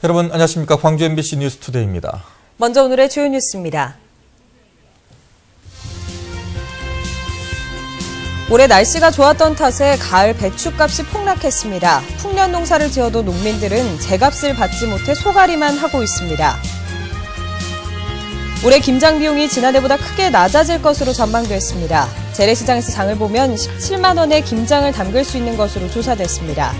여러분 안녕하십니까. 광주 MBC 뉴스투데이입니다. 먼저 오늘의 주요 뉴스입니다. 올해 날씨가 좋았던 탓에 가을 배추값이 폭락했습니다. 풍년 농사를 지어도 농민들은 제값을 받지 못해 소갈이만 하고 있습니다. 올해 김장 비용이 지난해보다 크게 낮아질 것으로 전망됐습니다. 재래시장에서 장을 보면 17만 원에 김장을 담글 수 있는 것으로 조사됐습니다.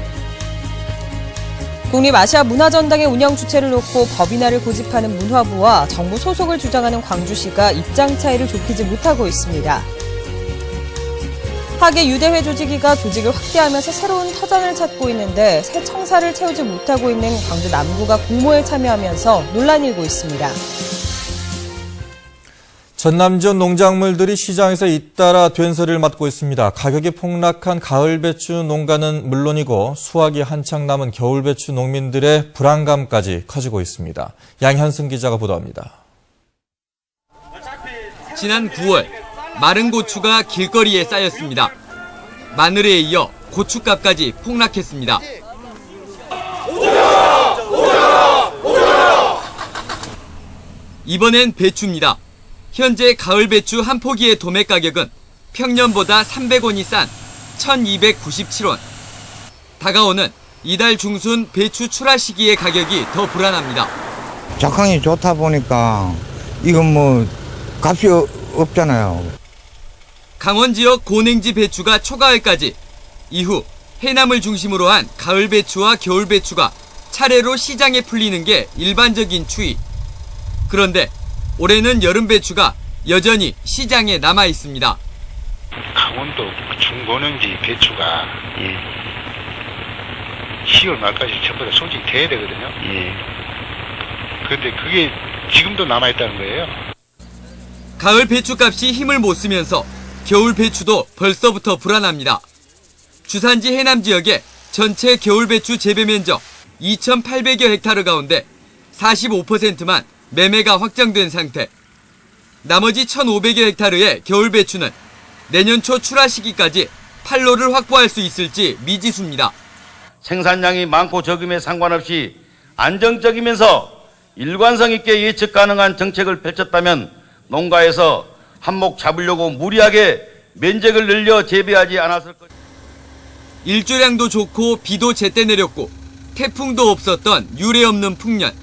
국립아시아 문화전당의 운영 주체를 놓고 법인화를 고집하는 문화부와 정부 소속을 주장하는 광주시가 입장 차이를 좁히지 못하고 있습니다. 하계 유대회 조직위가 조직을 확대하면서 새로운 터전을 찾고 있는데 새 청사를 채우지 못하고 있는 광주 남구가 공모에 참여하면서 논란이 일고 있습니다. 전남 지역 농작물들이 시장에서 잇따라 된서리를 맞고 있습니다. 가격이 폭락한 가을 배추 농가는 물론이고 수확이 한창 남은 겨울 배추 농민들의 불안감까지 커지고 있습니다. 양현승 기자가 보도합니다. 지난 9월 마른 고추가 길거리에 쌓였습니다. 마늘에 이어 고춧값까지 폭락했습니다. 이번엔 배추입니다. 현재 가을 배추 한 포기의 도매 가격은 평년보다 300원이 싼 1,297원. 다가오는 이달 중순 배추 출하 시기의 가격이 더 불안합니다. 작황이 좋다 보니까 이건 값이 없잖아요. 강원 지역 고냉지 배추가 초가을까지, 이후 해남을 중심으로 한 가을 배추와 겨울 배추가 차례로 시장에 풀리는 게 일반적인 추이. 그런데 올해는 여름 배추가 여전히 시장에 남아 있습니다. 강원도 중고냉지 배추가 10월 말까지 전부 다 소진돼야 되거든요. 그런데 그게 지금도 남아있다는 거예요. 가을 배추값이 힘을 못 쓰면서 겨울 배추도 벌써부터 불안합니다. 주산지 해남 지역의 전체 겨울 배추 재배 면적 2,800여 헥타르 가운데 45%만 매매가 확정된 상태. 나머지 1,500여 헥타르의 겨울 배추는 내년 초 출하 시기까지 판로를 확보할 수 있을지 미지수입니다. 생산량이 많고 적음에 상관없이 안정적이면서 일관성 있게 예측 가능한 정책을 펼쳤다면 농가에서 한몫 잡으려고 무리하게 면적을 늘려 재배하지 않았을 것입니다. 일조량도 좋고 비도 제때 내렸고 태풍도 없었던 유례없는 풍년.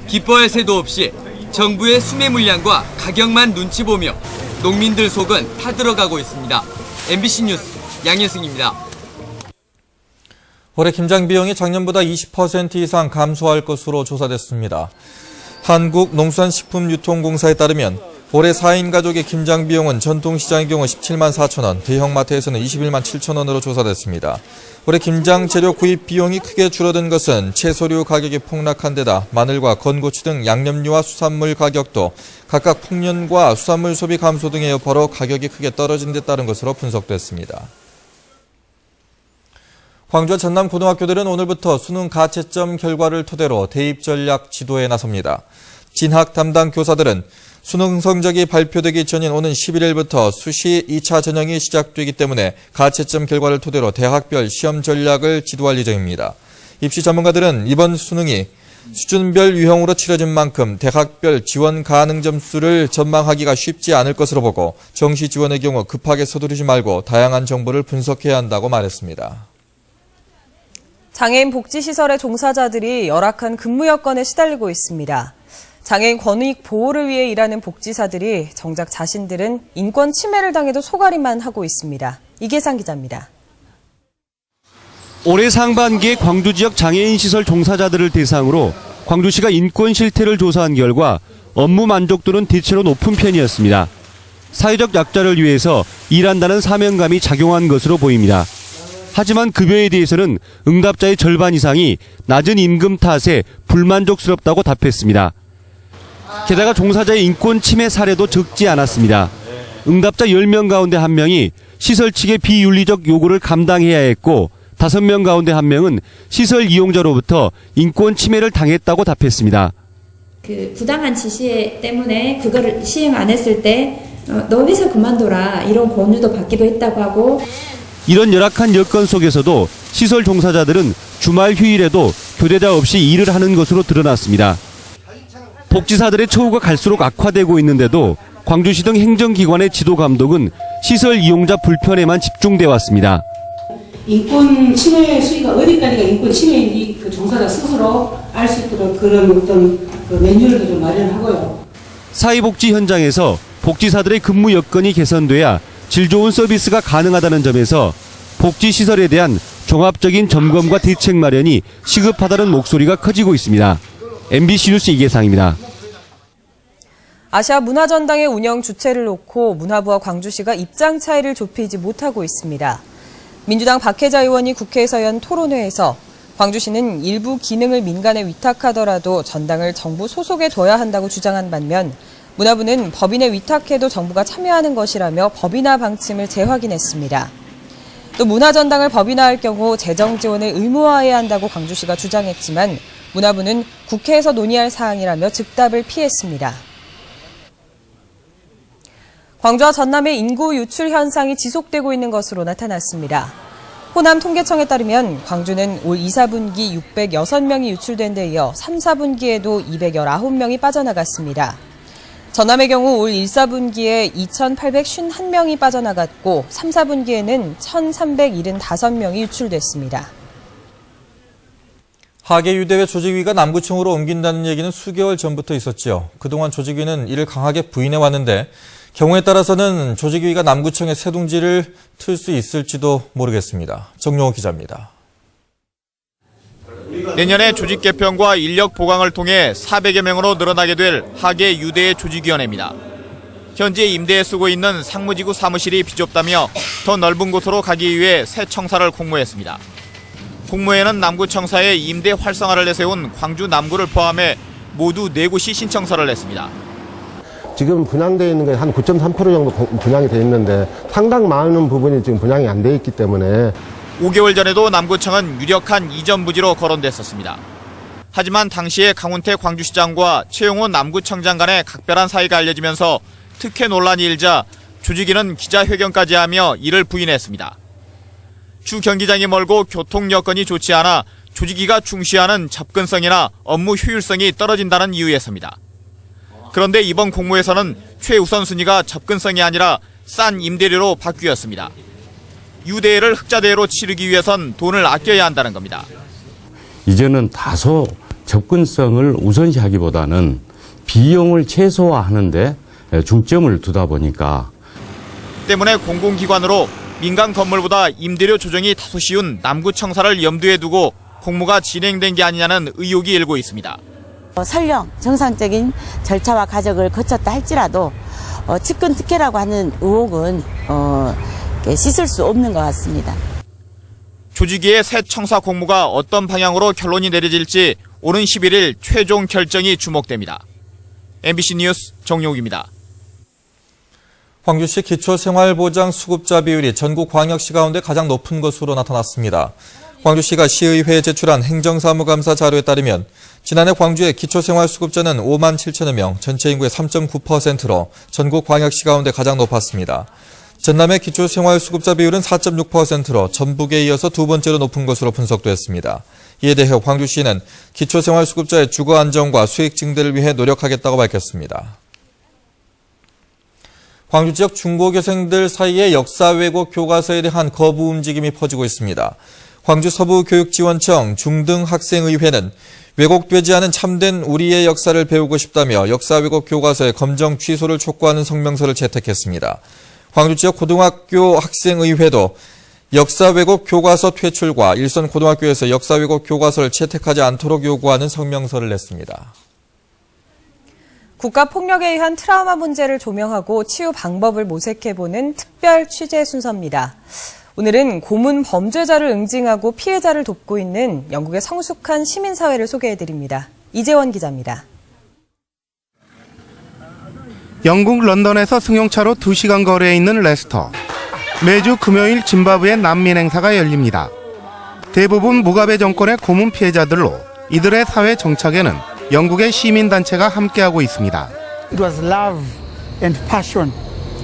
기뻐할 새도 없이 정부의 수매 물량과 가격만 눈치 보며 농민들 속은 타들어가고 있습니다. MBC 뉴스 양현승입니다. 올해 김장 비용이 작년보다 20% 이상 감소할 것으로 조사됐습니다. 한국농수산식품유통공사에 따르면 올해 4인 가족의 김장 비용은 전통시장의 경우 17만 4천 원, 대형마트에서는 21만 7천 원으로 조사됐습니다. 올해 김장 재료 구입 비용이 크게 줄어든 것은 채소류 가격이 폭락한 데다 마늘과 건고추 등 양념류와 수산물 가격도 각각 풍년과 수산물 소비 감소 등의 여파로 가격이 크게 떨어진 데 따른 것으로 분석됐습니다. 광주와 전남 고등학교들은 오늘부터 수능 가채점 결과를 토대로 대입 전략 지도에 나섭니다. 진학 담당 교사들은 수능 성적이 발표되기 전인 오는 11일부터 수시 2차 전형이 시작되기 때문에 가채점 결과를 토대로 대학별 시험 전략을 지도할 예정입니다. 입시 전문가들은 이번 수능이 수준별 유형으로 치러진 만큼 대학별 지원 가능 점수를 전망하기가 쉽지 않을 것으로 보고 정시 지원의 경우 급하게 서두르지 말고 다양한 정보를 분석해야 한다고 말했습니다. 장애인 복지시설의 종사자들이 열악한 근무 여건에 시달리고 있습니다. 장애인 권익 보호를 위해 일하는 복지사들이 정작 자신들은 인권 침해를 당해도 소갈이만 하고 있습니다. 이계상 기자입니다. 올해 상반기에 광주 지역 장애인 시설 종사자들을 대상으로 광주시가 인권 실태를 조사한 결과 업무 만족도는 대체로 높은 편이었습니다. 사회적 약자를 위해서 일한다는 사명감이 작용한 것으로 보입니다. 하지만 급여에 대해서는 응답자의 절반 이상이 낮은 임금 탓에 불만족스럽다고 답했습니다. 게다가 종사자의 인권 침해 사례도 적지 않았습니다. 응답자 10명 가운데 1명이 시설 측의 비윤리적 요구를 감당해야 했고 5명 가운데 1명은 시설 이용자로부터 인권 침해를 당했다고 답했습니다. 부당한 지시 때문에 그거를 시행 안 했을 때 너 회사 그만둬라 이런 권유도 받기도 했다고 하고 이런 열악한 여건 속에서도 시설 종사자들은 주말 휴일에도 교대자 없이 일을 하는 것으로 드러났습니다. 복지사들의 처우가 갈수록 악화되고 있는데도 광주시 등 행정기관의 지도 감독은 시설 이용자 불편에만 집중돼 왔습니다. 인권 침해 수위가 어디까지가 인권 침해인지 그 종사자 스스로 알 수 있도록 그런 어떤 그 매뉴얼도 좀 마련하고요. 사회복지 현장에서 복지사들의 근무 여건이 개선돼야 질 좋은 서비스가 가능하다는 점에서 복지시설에 대한 종합적인 점검과 대책 마련이 시급하다는 목소리가 커지고 있습니다. MBC 뉴스 이계상입니다. 아시아 문화전당의 운영 주체를 놓고 문화부와 광주시가 입장 차이를 좁히지 못하고 있습니다. 민주당 박혜자 의원이 국회에서 연 토론회에서 광주시는 일부 기능을 민간에 위탁하더라도 전당을 정부 소속에 둬야 한다고 주장한 반면 문화부는 법인에 위탁해도 정부가 참여하는 것이라며 법인화 방침을 재확인했습니다. 또 문화전당을 법인화할 경우 재정 지원을 의무화해야 한다고 광주시가 주장했지만 문화부는 국회에서 논의할 사항이라며 즉답을 피했습니다. 광주와 전남의 인구 유출 현상이 지속되고 있는 것으로 나타났습니다. 호남 통계청에 따르면 광주는 올 2, 4분기 606명이 유출된 데 이어 3, 4분기에도 219명이 빠져나갔습니다. 전남의 경우 올 1, 4분기에 2,851명이 빠져나갔고 3, 4분기에는 1,375명이 유출됐습니다. 하계유대회 조직위가 남구청으로 옮긴다는 얘기는 수개월 전부터 있었지요. 그동안 조직위는 이를 강하게 부인해왔는데 경우에 따라서는 조직위가 남구청에 새둥지를 틀 수 있을지도 모르겠습니다. 정용호 기자입니다. 내년에 조직 개편과 인력 보강을 통해 400여 명으로 늘어나게 될 하계유대회 조직위원회입니다. 현재 임대에 쓰고 있는 상무지구 사무실이 비좁다며 더 넓은 곳으로 가기 위해 새 청사를 공모했습니다. 공모에는 남구청사의 임대 활성화를 내세운 광주 남구를 포함해 모두 4곳이 신청서를 냈습니다. 지금 분양되어 있는 게 한 9.3% 정도 분양이 돼 있는데 상당 많은 부분이 지금 분양이 안 돼 있기 때문에 5개월 전에도 남구청은 유력한 이전 부지로 거론됐었습니다. 하지만 당시에 강훈태 광주시장과 최용호 남구청장 간의 각별한 사이가 알려지면서 특혜 논란이 일자 조직위는 기자회견까지 하며 이를 부인했습니다. 주 경기장이 멀고 교통 여건이 좋지 않아 조직위가 중시하는 접근성이나 업무 효율성이 떨어진다는 이유에서입니다. 그런데 이번 공모에서는 최우선 순위가 접근성이 아니라 싼 임대료로 바뀌었습니다. 유대회를 흑자대회로 치르기 위해선 돈을 아껴야 한다는 겁니다. 이제는 다소 접근성을 우선시하기보다는 비용을 최소화하는 데 중점을 두다 보니까 때문에 공공기관으로 민간 건물보다 임대료 조정이 다소 쉬운 남구청사를 염두에 두고 공모가 진행된 게 아니냐는 의혹이 일고 있습니다. 설령 정상적인 절차와 과정을 거쳤다 할지라도 측근 특혜라고 하는 의혹은 씻을 수 없는 것 같습니다. 조직위의 새 청사 공모가 어떤 방향으로 결론이 내려질지 오는 11일 최종 결정이 주목됩니다. MBC 뉴스 정용욱입니다. 광주시 기초생활보장 수급자 비율이 전국 광역시 가운데 가장 높은 것으로 나타났습니다. 광주시가 시의회에 제출한 행정사무감사 자료에 따르면 지난해 광주의 기초생활수급자는 5만 7천여 명, 전체 인구의 3.9%로 전국 광역시 가운데 가장 높았습니다. 전남의 기초생활수급자 비율은 4.6%로 전북에 이어서 두 번째로 높은 것으로 분석됐습니다. 이에 대해 광주시는 기초생활수급자의 주거 안정과 수익 증대를 위해 노력하겠다고 밝혔습니다. 광주 지역 중고교생들 사이에 역사 왜곡 교과서에 대한 거부 움직임이 퍼지고 있습니다. 광주 서부교육지원청 중등학생의회는 왜곡되지 않은 참된 우리의 역사를 배우고 싶다며 역사 왜곡 교과서의 검정 취소를 촉구하는 성명서를 채택했습니다. 광주 지역 고등학교 학생의회도 역사 왜곡 교과서 퇴출과 일선 고등학교에서 역사 왜곡 교과서를 채택하지 않도록 요구하는 성명서를 냈습니다. 국가폭력에 의한 트라우마 문제를 조명하고 치유 방법을 모색해보는 특별 취재 순서입니다. 오늘은 고문 범죄자를 응징하고 피해자를 돕고 있는 영국의 성숙한 시민사회를 소개해드립니다. 이재원 기자입니다. 영국 런던에서 승용차로 2시간 거리에 있는 레스터. 매주 금요일 짐바브웨 난민 행사가 열립니다. 대부분 무가베 정권의 고문 피해자들로 이들의 사회 정착에는 영국의 시민단체가 함께하고 있습니다. It was love and passion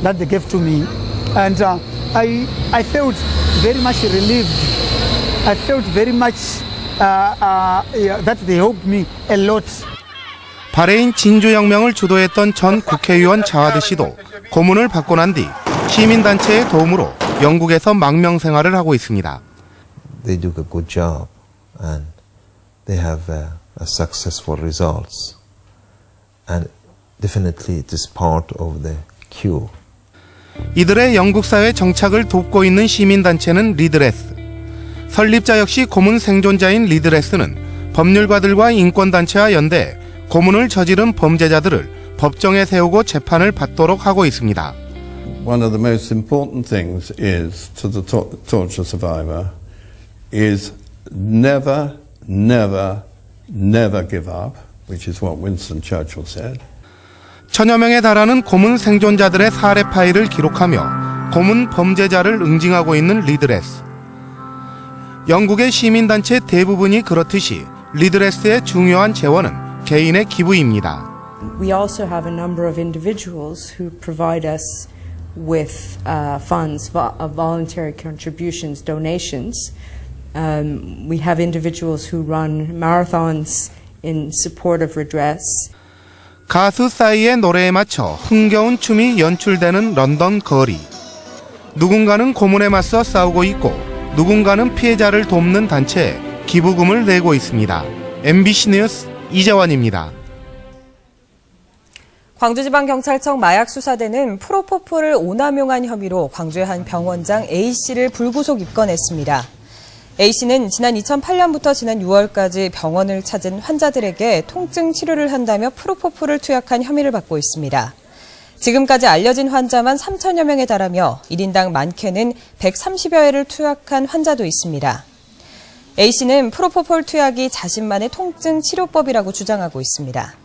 that they gave to me. And I felt very much relieved. I felt very much that they helped me a lot. 바레인 진주혁명을 주도했던 전 국회의원 자와드 씨도 고문을 받고 난 뒤 시민단체의 도움으로 영국에서 망명 생활을 하고 있습니다. They do a good job and they have successful results. And definitely it is part of the cure. 이들의 영국 사회 정착을 돕고 있는 시민단체는 리드레스. 설립자 역시 고문 생존자인 리드레스는 법률가들과 인권단체와 연대 고문을 저지른 범죄자들을 법정에 세우고 재판을 받도록 하고 있습니다. One of the most important things is to the torture survivor is never, never, never give up, which is what Winston Churchill said. 천여 명에 달하는 고문 생존자들의 사례 파일을 기록하며 고문 범죄자를 응징하고 있는 리드레스. 영국의 시민단체 대부분이 그렇듯이 리드레스의 중요한 재원은 개인의 기부입니다. We also have a number of individuals who provide us with funds, voluntary contributions, donations. We have individuals who run marathons in support of redress. 가수 싸이의 노래에 맞춰 흥겨운 춤이 연출되는 런던 거리. 누군가는 고문에 맞서 싸우고 있고 누군가는 피해자를 돕는 단체에 기부금을 내고 있습니다. MBC 뉴스 이재원입니다. 광주지방경찰청 마약수사대는 프로포폴을 오남용한 혐의로 광주의 한 병원장 A씨를 불구속 입건했습니다. A씨는 지난 2008년부터 지난 6월까지 병원을 찾은 환자들에게 통증 치료를 한다며 프로포폴을 투약한 혐의를 받고 있습니다. 지금까지 알려진 환자만 3천여 명에 달하며 1인당 많게는 130여 회를 투약한 환자도 있습니다. A씨는 프로포폴 투약이 자신만의 통증 치료법이라고 주장하고 있습니다.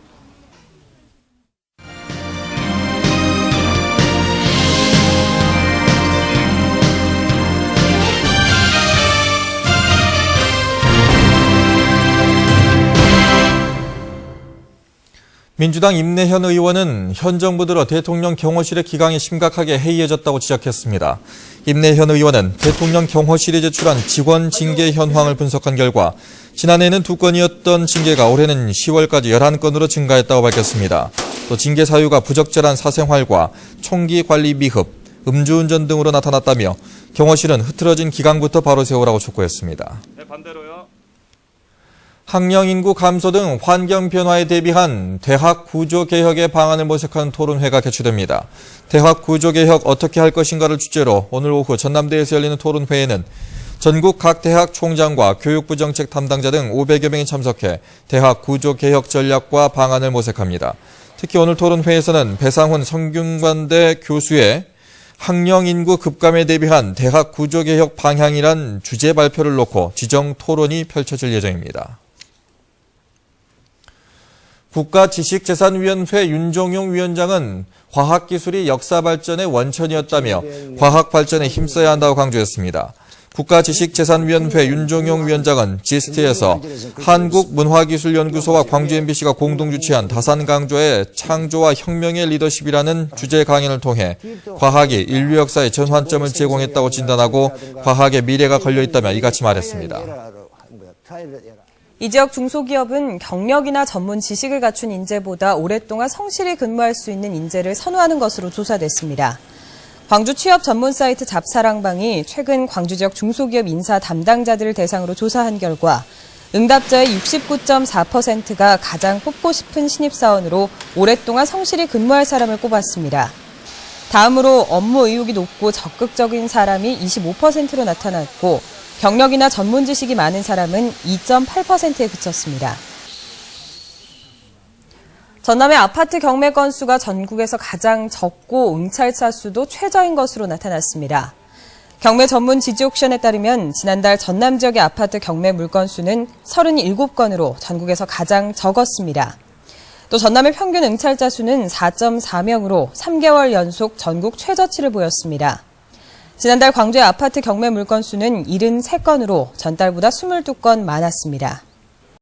민주당 임내현 의원은 현 정부 들어 대통령 경호실의 기강이 심각하게 해이해졌다고 지적했습니다. 임내현 의원은 대통령 경호실이 제출한 직원 징계 현황을 분석한 결과 지난해에는 2건이었던 징계가 올해는 10월까지 11건으로 증가했다고 밝혔습니다. 또 징계 사유가 부적절한 사생활과 총기 관리 미흡, 음주운전 등으로 나타났다며 경호실은 흐트러진 기강부터 바로 세우라고 촉구했습니다. 네, 반대로요. 학령 인구 감소 등 환경 변화에 대비한 대학 구조 개혁의 방안을 모색하는 토론회가 개최됩니다. 대학 구조 개혁 어떻게 할 것인가를 주제로 오늘 오후 전남대에서 열리는 토론회에는 전국 각 대학 총장과 교육부 정책 담당자 등 500여 명이 참석해 대학 구조 개혁 전략과 방안을 모색합니다. 특히 오늘 토론회에서는 배상훈 성균관대 교수의 학령 인구 급감에 대비한 대학 구조 개혁 방향이란 주제 발표를 놓고 지정 토론이 펼쳐질 예정입니다. 국가지식재산위원회 윤종용 위원장은 과학기술이 역사 발전의 원천이었다며 과학 발전에 힘써야 한다고 강조했습니다. 국가지식재산위원회 윤종용 위원장은 지스트에서 한국문화기술연구소와 광주 MBC가 공동 주최한 다산강조의 창조와 혁명의 리더십이라는 주제 강연을 통해 과학이 인류 역사의 전환점을 제공했다고 진단하고 과학의 미래가 걸려있다며 이같이 말했습니다. 이 지역 중소기업은 경력이나 전문 지식을 갖춘 인재보다 오랫동안 성실히 근무할 수 있는 인재를 선호하는 것으로 조사됐습니다. 광주 취업 전문 사이트 잡사랑방이 최근 광주 지역 중소기업 인사 담당자들을 대상으로 조사한 결과 응답자의 69.4%가 가장 뽑고 싶은 신입사원으로 오랫동안 성실히 근무할 사람을 꼽았습니다. 다음으로 업무 의욕이 높고 적극적인 사람이 25%로 나타났고 경력이나 전문 지식이 많은 사람은 2.8%에 그쳤습니다. 전남의 아파트 경매 건수가 전국에서 가장 적고 응찰차 수도 최저인 것으로 나타났습니다. 경매 전문 지지 옥션에 따르면 지난달 전남 지역의 아파트 경매 물건수는 37건으로 전국에서 가장 적었습니다. 또 전남의 평균 응찰자 수는 4.4명으로 3개월 연속 전국 최저치를 보였습니다. 지난달 광주의 아파트 경매 물건 수는 73건으로 전달보다 22건 많았습니다.